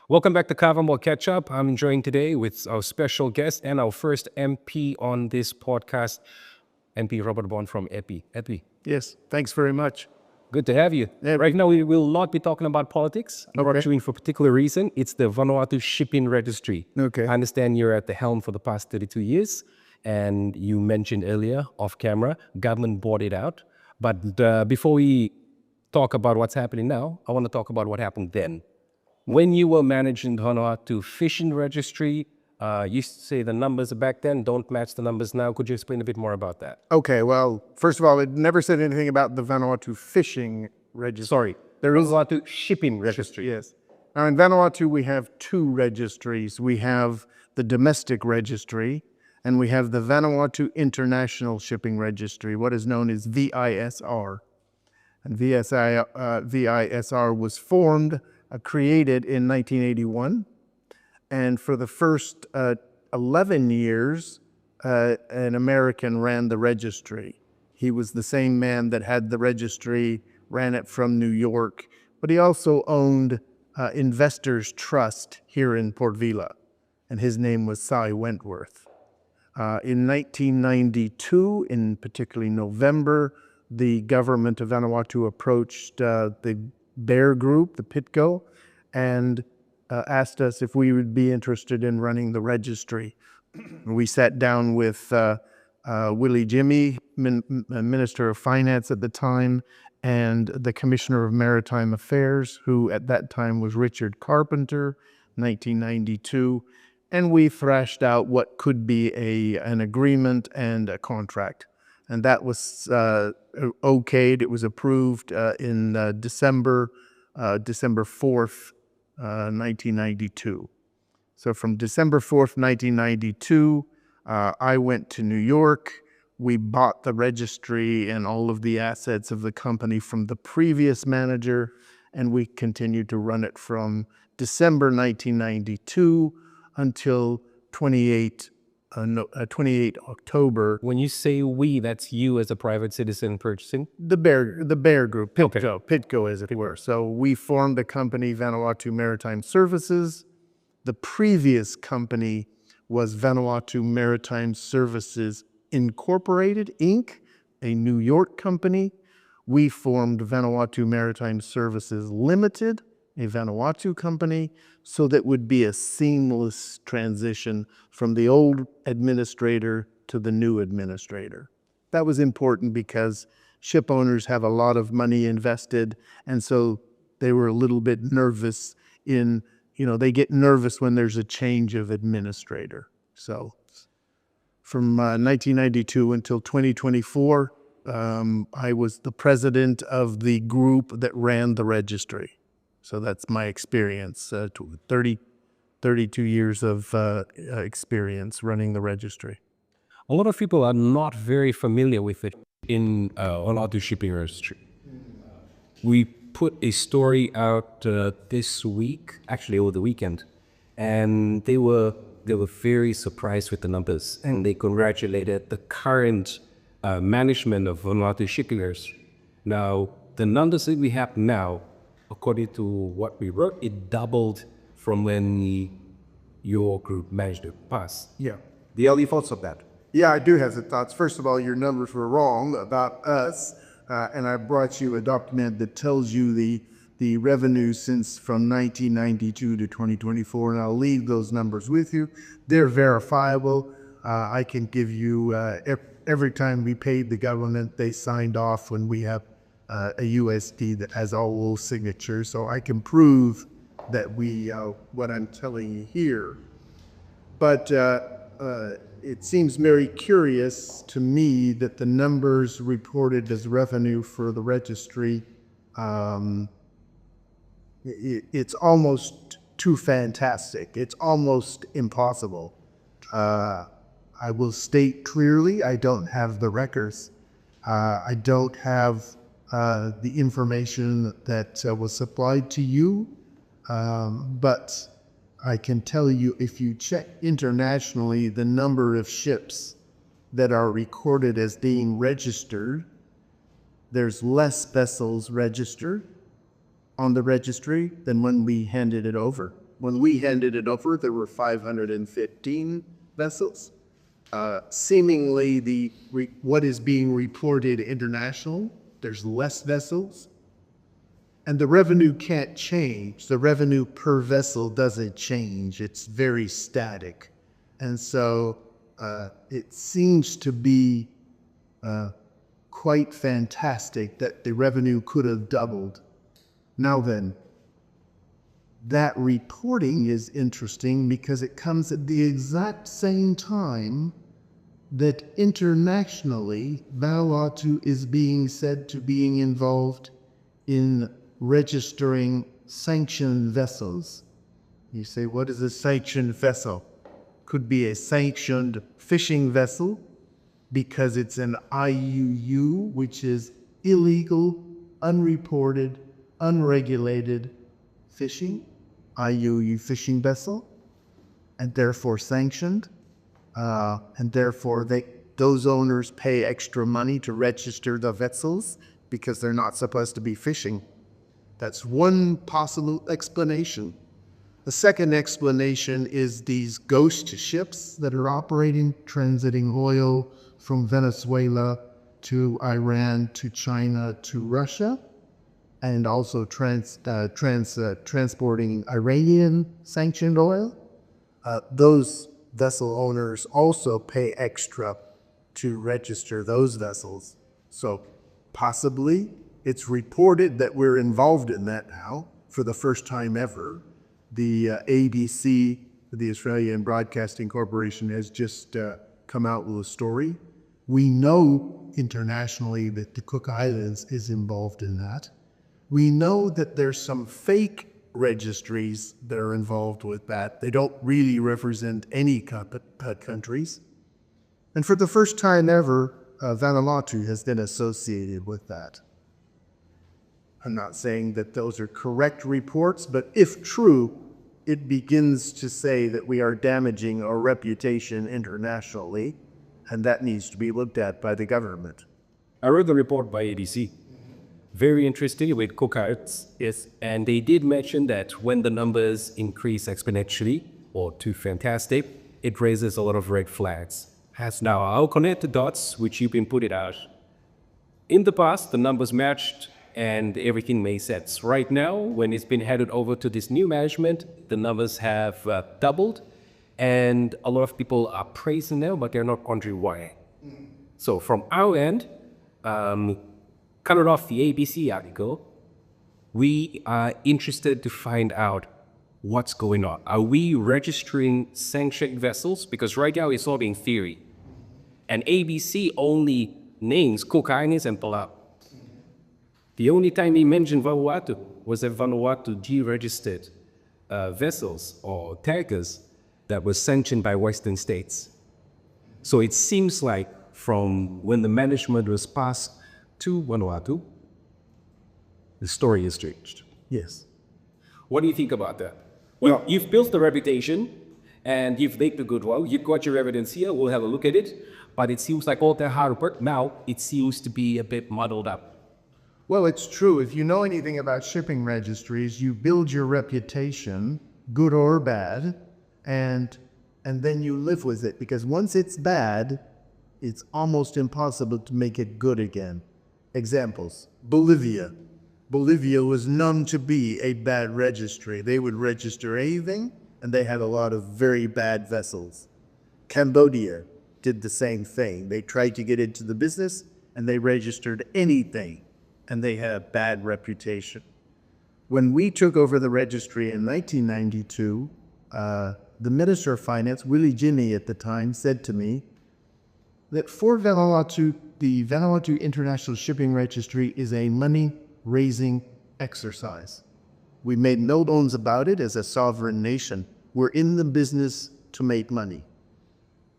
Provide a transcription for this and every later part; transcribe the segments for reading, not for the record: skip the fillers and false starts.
Welcome back to Kavamore Catch Up. I'm joined today with our special guest and our first MP on this podcast, MP Robert Bohn from EPI. Yes, thanks very much. Good to have you. Yeah, Right now, we will not be talking about politics. I'm Okay. not doing for a particular reason. It's the Vanuatu Shipping Registry. Okay. I understand you're at the helm for the past 32 years, and you mentioned earlier off camera, government bought it out. But before we talk about what's happening now, I want to talk about what happened then. When you were managing the Vanuatu Fishing Registry, you used to say the numbers back then don't match the numbers now. Could you explain a bit more about that? Okay, well, first of all, it never said anything about the Vanuatu Fishing Registry. Sorry, the Vanuatu Shipping Registry. Yes. Now, in Vanuatu, we have two registries. We have the domestic registry, and we have the Vanuatu International Shipping Registry, what is known as VISR. And VISR was created in 1981. And for the first 11 years, an American ran the registry. He was the same man that had the registry, ran it from New York, but he also owned Investors Trust here in Port Vila, and his name was Cy Wentworth. In 1992, in particularly November, the government of Vanuatu approached the Bear Group, the PITCO, and asked us if we would be interested in running the registry. We sat down with Willie Jimmy, Minister of Finance at the time, and the Commissioner of Maritime Affairs, who at that time was Richard Carpenter, 1992, and we thrashed out what could be an agreement and a contract. And that was okayed. It was approved in December 4th, 1992. So from December 4th, 1992, I went to New York. We bought the registry and all of the assets of the company from the previous manager, and we continued to run it from December 1992 until 28 October. When you say we, that's you as a private citizen purchasing? The Bear Group, PITCO as it were. So we formed the company Vanuatu Maritime Services. The previous company was Vanuatu Maritime Services Incorporated, Inc., a New York company. We formed Vanuatu Maritime Services Limited, a Vanuatu company, so that would be a seamless transition from the old administrator to the new administrator. That was important because ship owners have a lot of money invested, and so they were a little bit nervous they get nervous when there's a change of administrator. So from 1992 until 2024, I was the president of the group that ran the registry. So that's my experience, 32 years of experience running the registry. A lot of people are not very familiar with it in Vanuatu Shipping Registry. We put a story out this week, actually over the weekend, and they were very surprised with the numbers, and they congratulated the current management of Vanuatu Shipping Registry. Now, the numbers that we have now, according to what we wrote, it doubled from when your group managed to pass. Yeah. Do you have any thoughts of that? Yeah, I do have the thoughts. First of all, your numbers were wrong about us, and I brought you a document that tells you the revenue from 1992 to 2024, and I'll leave those numbers with you. They're verifiable. I can give you, every time we paid the government, they signed off when we have a USD that has all those signatures, so I can prove that what I'm telling you here. But it seems very curious to me that the numbers reported as revenue for the registry, it's almost too fantastic. It's almost impossible. I will state clearly, I don't have the records. I don't have the information that was supplied to you, but I can tell you, if you check internationally the number of ships that are recorded as being registered, there's less vessels registered on the registry than when we handed it over. When we handed it over, there were 515 vessels. Seemingly, what is being reported international, there's less vessels. And the revenue can't change. The revenue per vessel doesn't change. It's very static. And so it seems to be quite fantastic that the revenue could have doubled. Now then, that reporting is interesting because it comes at the exact same time that internationally Vanuatu is being said to being involved in registering sanctioned vessels. You say, what is a sanctioned vessel? Could be a sanctioned fishing vessel because it's an IUU, which is illegal, unreported, unregulated fishing, IUU fishing vessel, and therefore sanctioned. And therefore those owners pay extra money to register the vessels because they're not supposed to be fishing. That's one possible explanation. The second explanation is these ghost ships that are operating, transiting oil from Venezuela to Iran to China to Russia, and also transporting Iranian sanctioned oil. Those vessel owners also pay extra to register those vessels. So possibly it's reported that we're involved in that now for the first time ever. The ABC, the Australian Broadcasting Corporation, has just come out with a story. We know internationally that the Cook Islands is involved in that. We know that there's some fake registries that are involved with that. They don't really represent any countries. And for the first time ever, Vanuatu has been associated with that. I'm not saying that those are correct reports, but if true, it begins to say that we are damaging our reputation internationally, and that needs to be looked at by the government. I read the report by ABC. Very interesting with Cook Islands, yes, and they did mention that when the numbers increase exponentially or too fantastic, it raises a lot of red flags. As now, I'll connect the dots which you've been putting out. In the past, the numbers matched and everything made sense. Right now, when it's been headed over to this new management, the numbers have doubled, and a lot of people are praising them, but they're not wondering why. So from our end, coming off the ABC article, we are interested to find out what's going on. Are we registering sanctioned vessels? Because right now it's all in theory. And ABC only names Cook Islands and Palau. The only time he mentioned Vanuatu was that Vanuatu deregistered vessels or tankers that were sanctioned by Western states. So it seems like from when the management was passed to Vanuatu, the story has changed. Yes. What do you think about that? Well, you've built the reputation and you've baked the goodwill. You've got your evidence here. We'll have a look at it. But it seems like all that hard work now, it seems to be a bit muddled up. Well, it's true. If you know anything about shipping registries, you build your reputation, good or bad, and then you live with it. Because once it's bad, it's almost impossible to make it good again. Examples: Bolivia. Bolivia was known to be a bad registry. They would register anything, and they had a lot of very bad vessels. Cambodia did the same thing. They tried to get into the business, and they registered anything, and they had a bad reputation. When we took over the registry in 1992, the Minister of Finance, Willie Jimmy at the time, said to me that for Vanuatu, the Vanuatu International Shipping Registry is a money-raising exercise. We made no bones about it. As a sovereign nation, we're in the business to make money.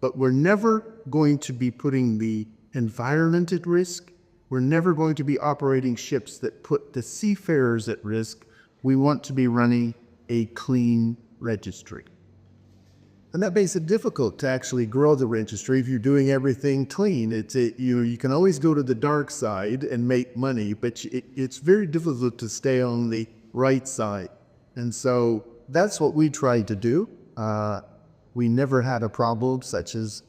But we're never going to be putting the environment at risk. We're never going to be operating ships that put the seafarers at risk. We want to be running a clean registry. And that makes it difficult to actually grow the registry if you're doing everything clean. You can always go to the dark side and make money, but it's very difficult to stay on the right side. And so that's what we tried to do. We never had a problem such as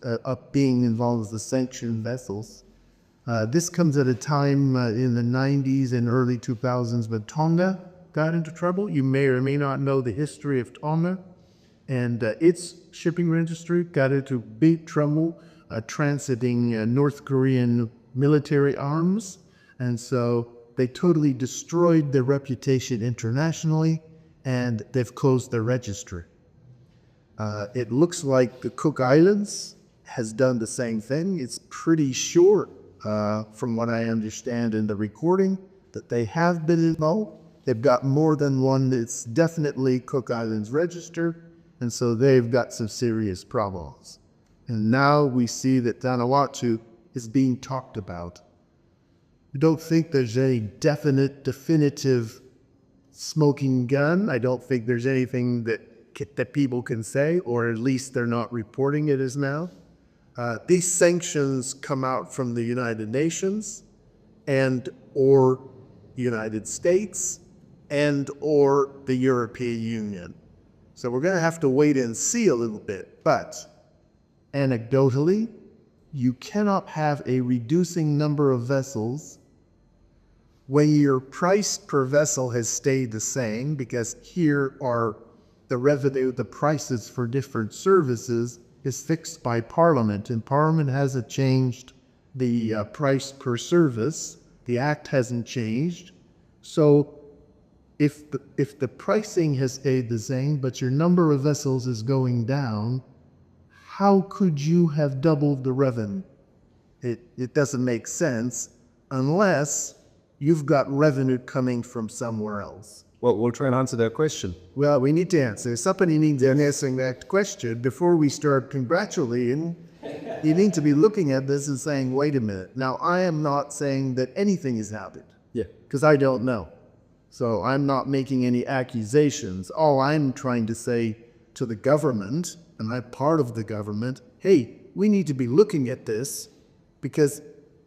being involved with the sanctioned vessels. This comes at a time in the 90s and early 2000s when Tonga got into trouble. You may or may not know the history of Tonga. And its shipping registry got into big trouble transiting North Korean military arms. And so they totally destroyed their reputation internationally, and they've closed their registry. It looks like the Cook Islands has done the same thing. It's pretty sure, from what I understand in the recording, that they have been involved. They've got more than one that's definitely Cook Islands registered, and so they've got some serious problems. And now we see that Vanuatu is being talked about. I don't think there's any definitive smoking gun. I don't think there's anything that people can say, or at least they're not reporting it as now. These sanctions come out from the United Nations and or the United States and or the European Union. So we're going to have to wait and see a little bit. But anecdotally, you cannot have a reducing number of vessels when your price per vessel has stayed the same, because here are the revenue, the prices for different services is fixed by Parliament, and Parliament hasn't changed the price per service. The Act hasn't changed. So if the pricing has stayed the same, but your number of vessels is going down, how could you have doubled the revenue? It doesn't make sense unless you've got revenue coming from somewhere else. Well, we'll try and answer that question. Well, we need to answer. Somebody needs to answer that question before we start congratulating. You need to be looking at this and saying, wait a minute. Now, I am not saying that anything has happened. Yeah. Because I don't know. So I'm not making any accusations. All I'm trying to say to the government, and I'm part of the government, hey, we need to be looking at this because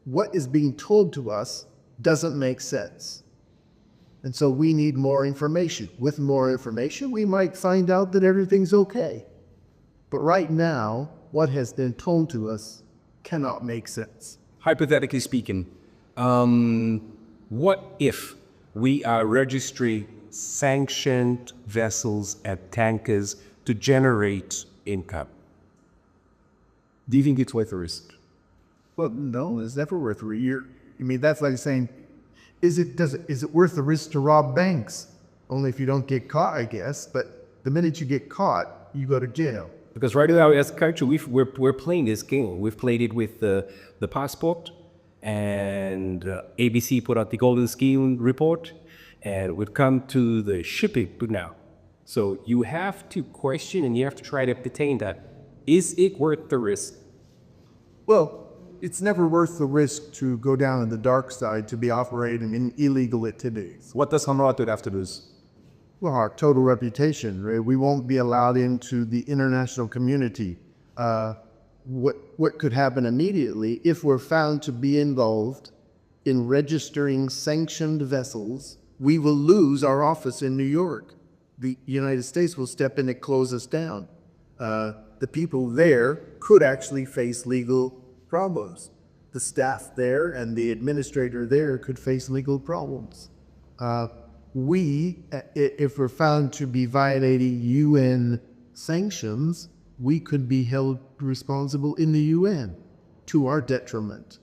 what is being told to us doesn't make sense. And so we need more information. With more information, we might find out that everything's okay. But right now, what has been told to us cannot make sense. Hypothetically speaking, what if we are registering sanctioned vessels at tankers to generate income? Do you think it's worth the risk? Well, no, it's never worth a year. I mean, that's like saying, is it worth the risk to rob banks? Only if you don't get caught, I guess. But the minute you get caught, you go to jail. Because right now, as a culture, we're playing this game. We've played it with the passport, and ABC put out the Golden Scheme report, and we've come to the shipping now. So you have to question and you have to try to obtain that. Is it worth the risk? Well, it's never worth the risk to go down in the dark side to be operating in illegal activities. What does Vanuatu have to lose? Well, our total reputation, right? We won't be allowed into the international community. What could happen immediately if we're found to be involved in registering sanctioned vessels? We will lose our office in New York. The United States will step in and close us down. The people there could actually face legal problems. The staff there and the administrator there could face legal problems. If we're found to be violating UN sanctions, we could be held responsible in the UN to our detriment.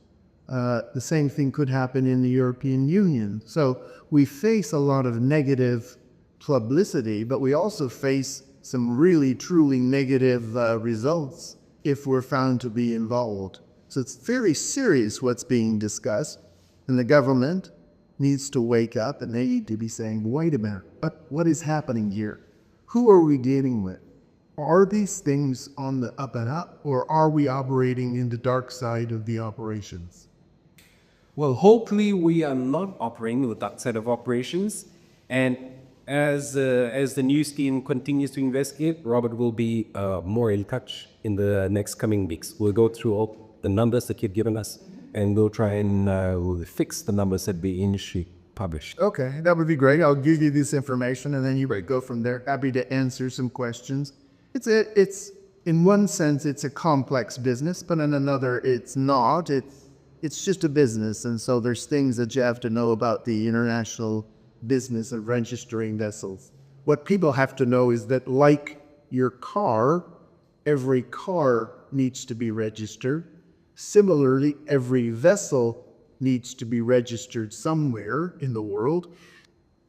The same thing could happen in the European Union. So we face a lot of negative publicity, but we also face some really, truly negative results if we're found to be involved. So it's very serious what's being discussed, and the government needs to wake up and they need to be saying, wait a minute, what is happening here? Who are we dealing with? Are these things on the up and up, or are we operating in the dark side of the operations? Well, hopefully we are not operating with that set of operations. And as the news team continues to investigate, Robert will be more in touch in the next coming weeks. We'll go through all the numbers that you've given us, and we'll try and we'll fix the numbers that we initially published. Okay, that would be great. I'll give you this information, and then you might go from there. Happy to answer some questions. It's in one sense it's a complex business, but in another it's not. It's just a business, and so there's things that you have to know about the international business of registering vessels. What people have to know is that, like your car, every car needs to be registered. Similarly, every vessel needs to be registered somewhere in the world.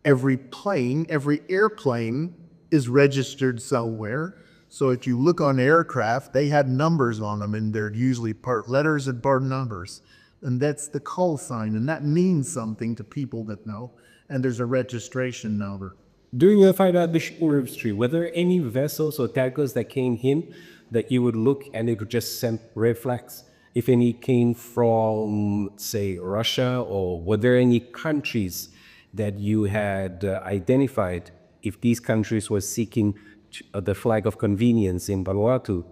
Every plane, every airplane is registered somewhere. So if you look on aircraft, they had numbers on them, and they're usually part letters and part numbers. And that's the call sign, and that means something to people that know. And there's a registration number. During the find out the shipping registry, were there any vessels or cargoes that came in that you would look and it would just send red flags? If any came from, say, Russia, or were there any countries that you had identified if these countries were seeking the flag of convenience in Vanuatu,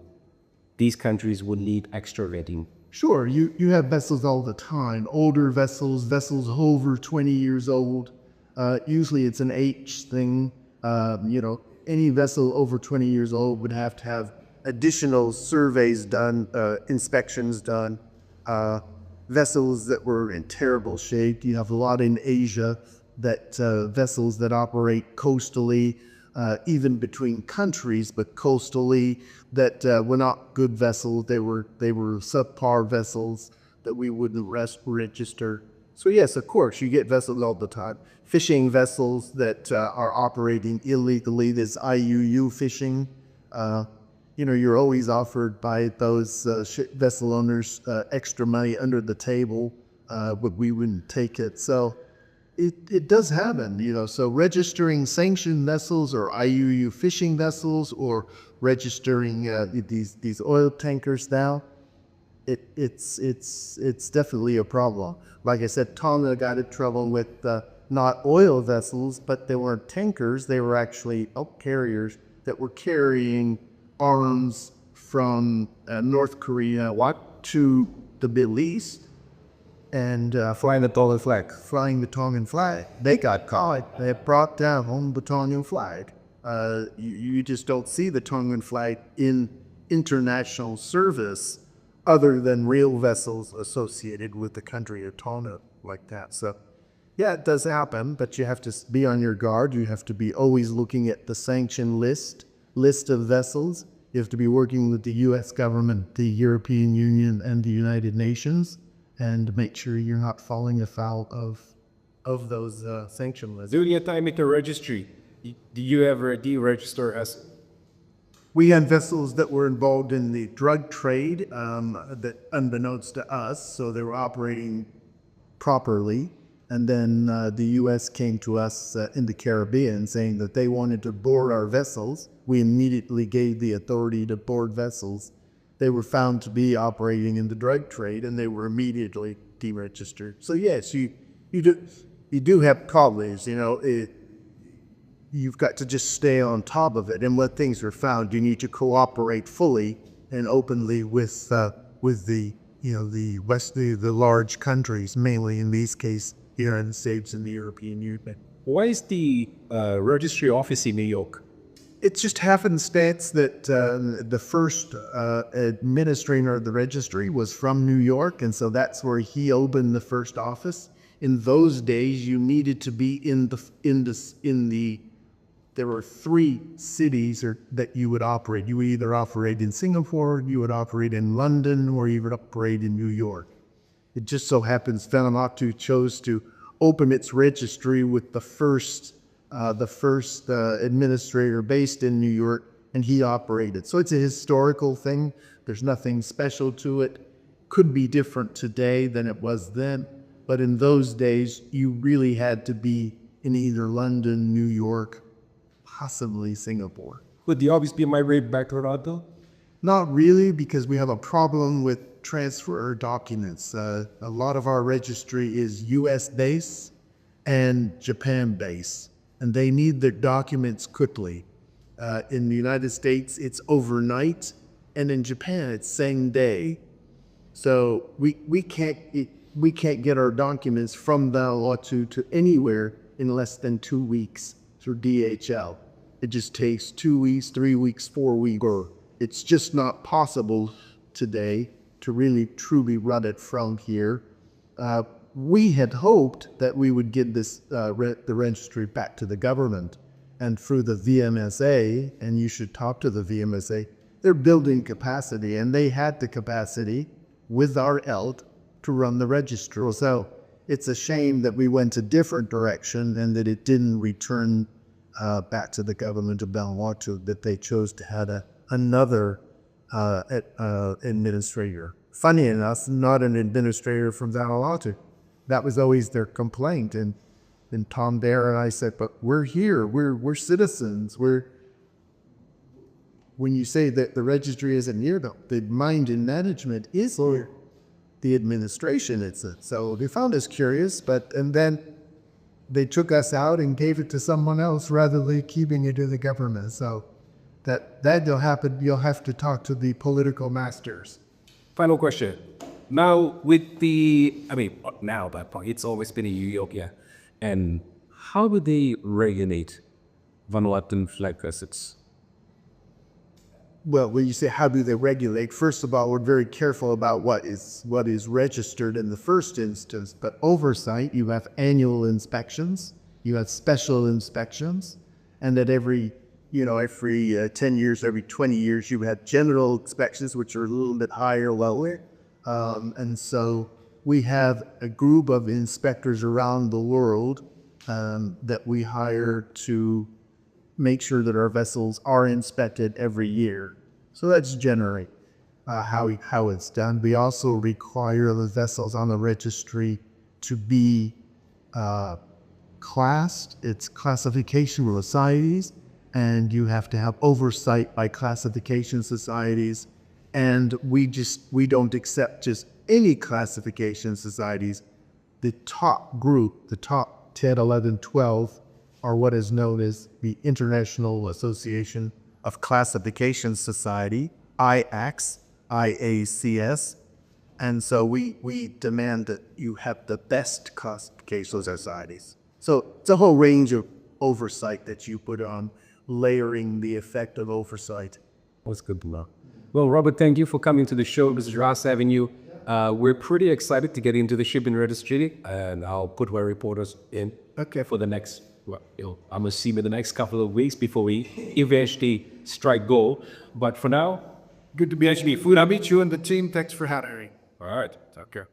these countries would need extra vetting? Sure, you have vessels all the time, older vessels, vessels over 20 years old. Usually it's an H thing. Any vessel over 20 years old would have to have additional surveys done, inspections done. Vessels that were in terrible shape. You have a lot in Asia that vessels that operate coastally, even between countries, but coastally, that were not good vessels. They were subpar vessels that we wouldn't register. So yes, of course, you get vessels all the time. Fishing vessels that are operating illegally. There's IUU fishing. You're always offered by those vessel owners extra money under the table, but we wouldn't take it. So it does happen, So registering sanctioned vessels or IUU fishing vessels, or registering these oil tankers now, it's definitely a problem. Like I said, Tonga got in trouble with not oil vessels, but they weren't tankers. They were actually carriers that were carrying arms from North Korea to the Middle East, and Flying the Tongan flag. flying the Tongan flag. They got caught. They brought down the Tongan flag. You just don't see the Tongan flag in international service other than real vessels associated with the country of Tonga like that. So yeah, it does happen, but you have to be on your guard. You have to be always looking at the sanction list of vessels. You have to be working with the U.S. government, the European Union, and the United Nations, and make sure you're not falling afoul of those sanction lists. During your time at the registry, did you ever deregister as? We had vessels that were involved in the drug trade, that unbeknownst to us, so they were operating properly. And then the U.S. came to us in the Caribbean saying that they wanted to board our vessels. We immediately gave the authority to board vessels. They were found to be operating in the drug trade, and they were immediately deregistered. So yes, you do have problems. You've got to just stay on top of it. And when things are found, you need to cooperate fully and openly with the large countries, mainly in this case, the United States and the European Union. Why is the registry office in New York? It's just happenstance that the first administrator of the registry was from New York, and so that's where he opened the first office. In those days, you needed to be there were 3 cities that you would operate. You would either operate in Singapore, you would operate in London, or you would operate in New York. It just so happens Vanuatu chose to open its registry with the first administrator based in New York, and he operated. So it's a historical thing. There's nothing special to it. Could be different today than it was then, but in those days, you really had to be in either London, New York, possibly Singapore. Would the office be migrated back to Toronto? Not really, because we have a problem with transfer documents. A lot of our registry is US based and Japan based, and they need their documents quickly. In the United States, it's overnight, and in Japan, it's same day. So we can't, we can't get our documents from Vanuatu to anywhere in less than 2 weeks through DHL. It just takes 2 weeks, 3 weeks, 4 weeks. It's just not possible today to really truly run it from here. We had hoped that we would get this the registry back to the government, and through the VMSA, and you should talk to the VMSA, they're building capacity, and they had the capacity with our help to run the registry. So it's a shame that we went a different direction and that it didn't return back to the government of Vanuatu, that they chose to have another administrator. Funny enough, not an administrator from Vanuatu. That was always their complaint. And Tom Dare and I said, but we're here, we're citizens. When you say that the registry isn't here, the mind and management is here. The administration isn't. So they found us curious, and then they took us out and gave it to someone else rather than keeping it to the government. So that'll happen. You'll have to talk to the political masters. Final question. Now with now that point, it's always been in New York, yeah. And how do they regulate Vanuatuan flag assets? Well, when you say how do they regulate, first of all, we're very careful about what is registered in the first instance. But oversight, you have annual inspections, you have special inspections, and that every 10 years, every 20 years, you have general inspections, which are a little bit higher, lower. And so we have a group of inspectors around the world that we hire to make sure that our vessels are inspected every year. So that's generally how it's done. We also require the vessels on the registry to be classed. It's classification societies, and you have to have oversight by classification societies. And we don't accept just any classification societies. The top group, the top 10, 11, 12, are what is known as the International Association of Classification Society, IACS. And so we demand that you have the best classification societies. So it's a whole range of oversight that you put on, layering the effect of oversight. That's good to know. Well, Robert, thank you for coming to the show. This is Ross having you. We're pretty excited to get into the shipping registry, and I'll put our reporters in for the next, I'm assuming the next couple of weeks before we eventually strike gold. But for now, Good to be actually. Food, I'll meet you and the team. Thanks for having me. all right, take care.